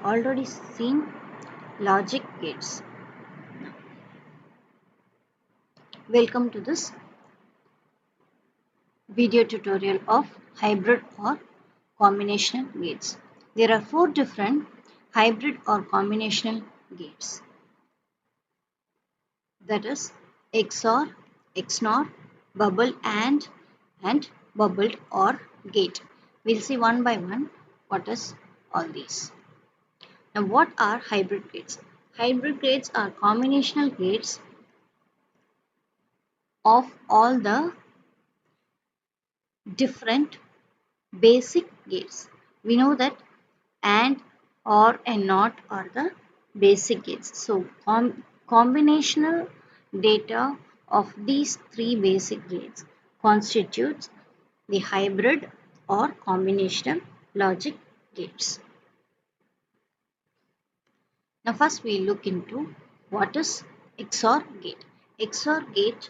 already seen logic gates. Welcome to this video tutorial of hybrid or combinational gates. There are 4 different hybrid or combinational gates. That is XOR, XNOR, bubble and bubbled OR gate. We'll see one by one what is all these. Now what are hybrid gates? Hybrid gates are combinational gates of all the different basic gates. We know that AND, OR and NOT are the basic gates. So combinational data of these 3 basic gates constitutes the hybrid or combinational logic gates. Now first we look into what is XOR gate. XOR gate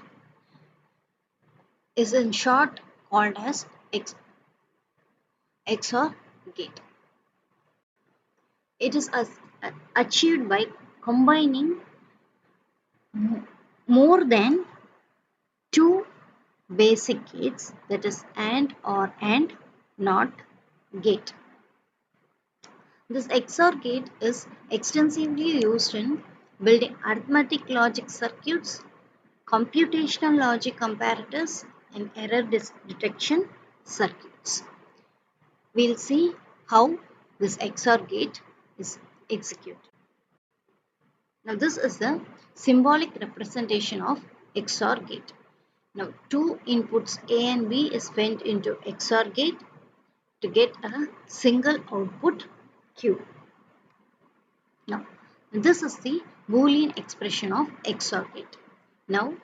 is in short called as XOR gate. It is achieved by combining more than 2 basic gates, that is AND, OR and NOT gate. This XOR gate is extensively used in building arithmetic logic circuits, computational logic comparators and error detection circuits. We'll see how this XOR gate is executed. Now this is the symbolic representation of XOR gate. Now 2 inputs A and B is fed into XOR gate to get a single output Q. Now this is the Boolean expression of XOR gate. Now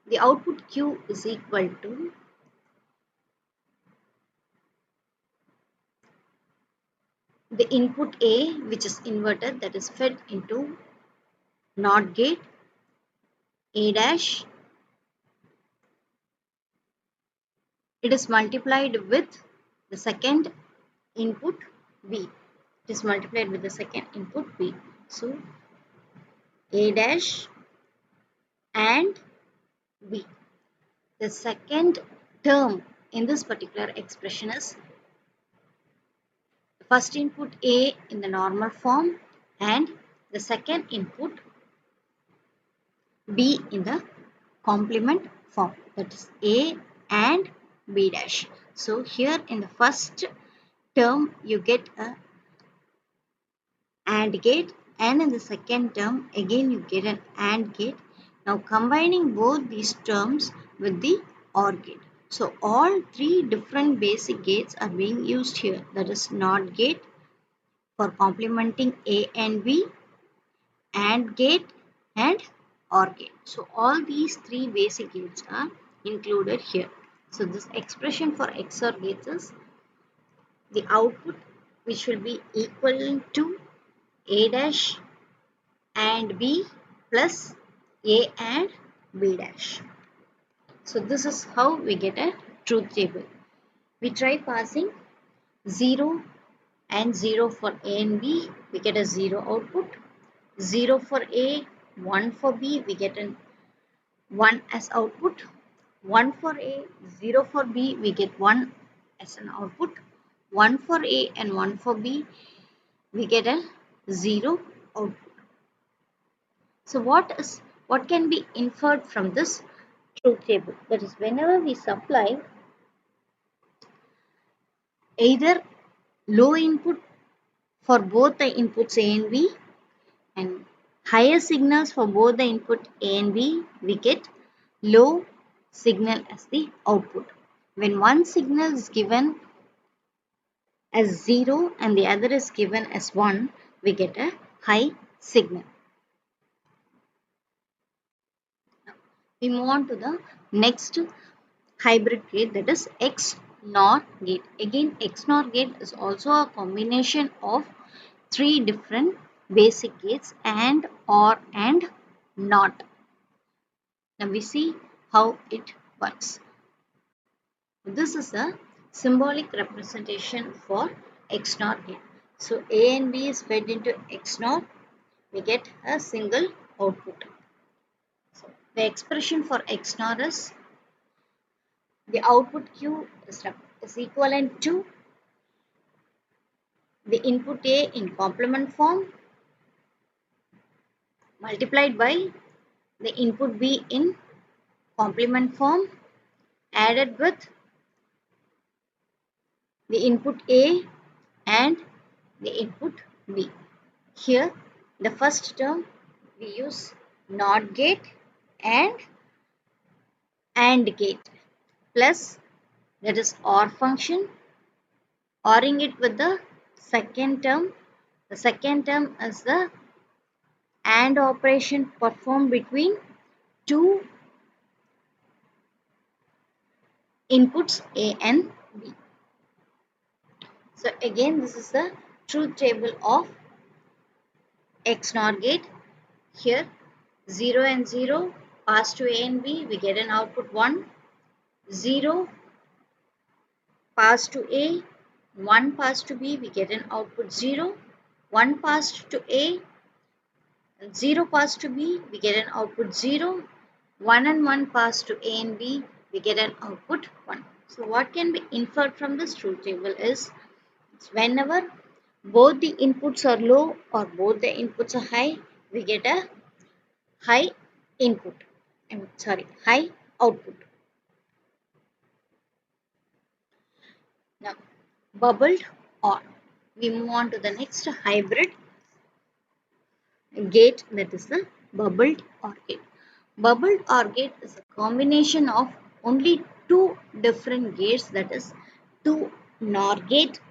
the output Q is equal to the input A, which is inverted, that is fed into NOT gate A dash. It is multiplied with the second input B. It is multiplied with the second input B. So A dash and B. The second term in this particular expression is the first input A in the normal form and the second input B in the complement form, that is A and B dash. So here in the first term you get a AND gate and in the second term again you get an AND gate. Now combining both these terms with the OR gate. So all 3 different basic gates are being used here, that is NOT gate for complementing A and B, AND gate and OR gate. So all these 3 basic gates are included here. So this expression for XOR gates is the output which will be equal to A dash and B plus A and B dash. So this is how we get a truth table. We try passing 0 and 0 for A and B, we get a 0 output. 0 for A, 1 for B, we get an 1 as output. 1 for A, 0 for B, we get 1 as an output. 1 for A and 1 for B, we get a 0 output. So what can be inferred from this truth table? That is, whenever we supply either low input for both the inputs A and B and higher signals for both the input A and B, we get low signal as the output. When one signal is given as 0 and the other is given as 1, we get a high signal. Now, we move on to the next hybrid gate, that is XNOR gate. Again, XNOR gate is also a combination of 3 different basic gates, AND, OR and NOT. Now we see how it works. This is a symbolic representation for XNOR gate. So A and B is fed into XNOR. We get a single output. So the expression for XNOR is the output Q is equivalent to the input A in complement form multiplied by the input B in complement form added with the input A and the input B. Here the first term we use NOT gate and AND gate plus, that is OR function, ORing it with the second term. The second term is the AND operation performed between two inputs A and B. So again, this is the truth table of XNOR gate. Here 0 and 0 pass to A and B, we get an output 1. 0 pass to A, 1 pass to B, we get an output 0. 1 passed to A, 0 pass to B, we get an output 0. 1 and 1 pass to A and B, we get an output 1. So what can be inferred from this truth table is whenever both the inputs are low or both the inputs are high, we get a high input. High output. Now, bubbled OR. We move on to the next hybrid gate, that is the bubbled OR gate. Bubbled OR gate is a combination of only two different gates, that is two NOR gate,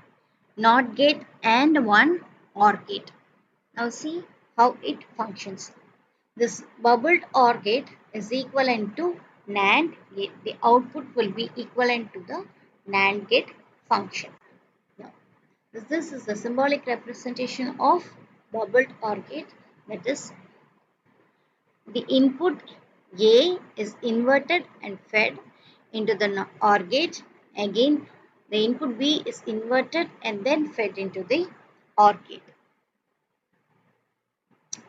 NOT gate and one OR gate. Now see how it functions. This bubbled OR gate is equivalent to NAND gate. The output will be equivalent to the NAND gate function. Now, this is the symbolic representation of bubbled OR gate. That is, the input A is inverted and fed into the OR gate. Again, the input B is inverted and then fed into the OR gate.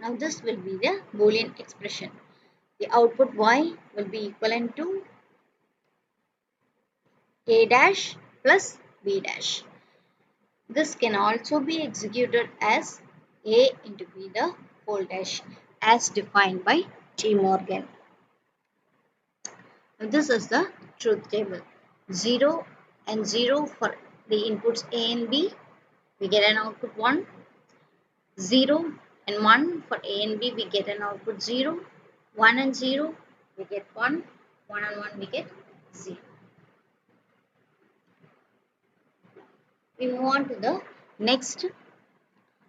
Now this will be the Boolean expression. The output Y will be equivalent to A dash plus B dash. This can also be executed as A into B the whole dash as defined by De Morgan. Now this is the truth table. 0 and 0 for the inputs A and B, we get an output 1. 0 and 1 for A and B, we get an output 0. 1 and 0, we get 1. 1 and 1, we get 0. We move on to the next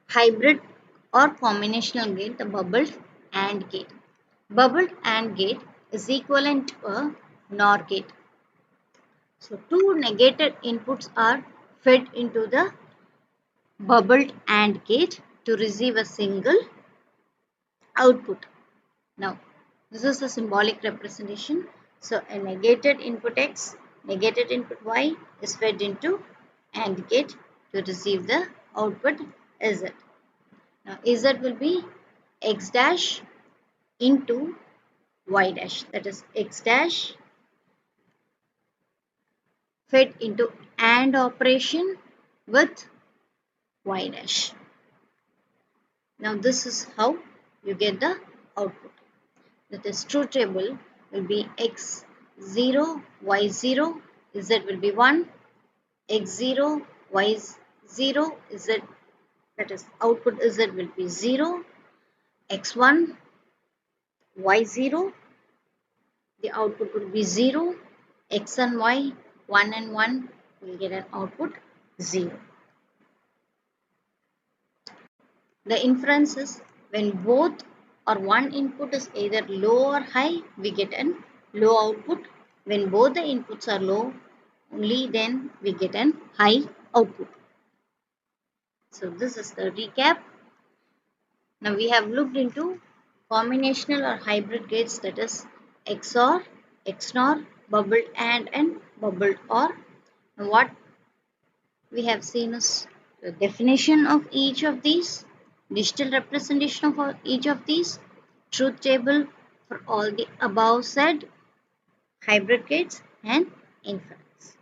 hybrid or combinational gate, the bubbled AND gate. Bubbled AND gate is equivalent to a NOR gate. So two negated inputs are fed into the bubbled AND gate to receive a single output. Now, this is the symbolic representation. So a negated input X, negated input Y is fed into AND gate to receive the output Z. Now Z will be X dash into Y dash, that is X dash fed into AND operation with Y dash. Now this is how you get the output. That is, truth table will be X0, Y0, Z will be 1, X0, Y0, Z, that is output Z will be 0, X1, Y0, the output will be 0, X and Y, 1 and 1 will get an output 0. The inference is when both or one input is either low or high, we get an low output. When both the inputs are low, only then we get an high output. So this is the recap. Now we have looked into combinational or hybrid gates, that is XOR, XNOR, bubbled AND and bubbled OR. Now what we have seen is The definition of each of these, digital representation of each of these, truth table for all the above said, hybrid gates and inference.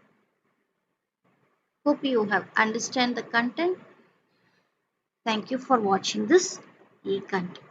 Hope you have understand the content. Thank you for watching this e-content.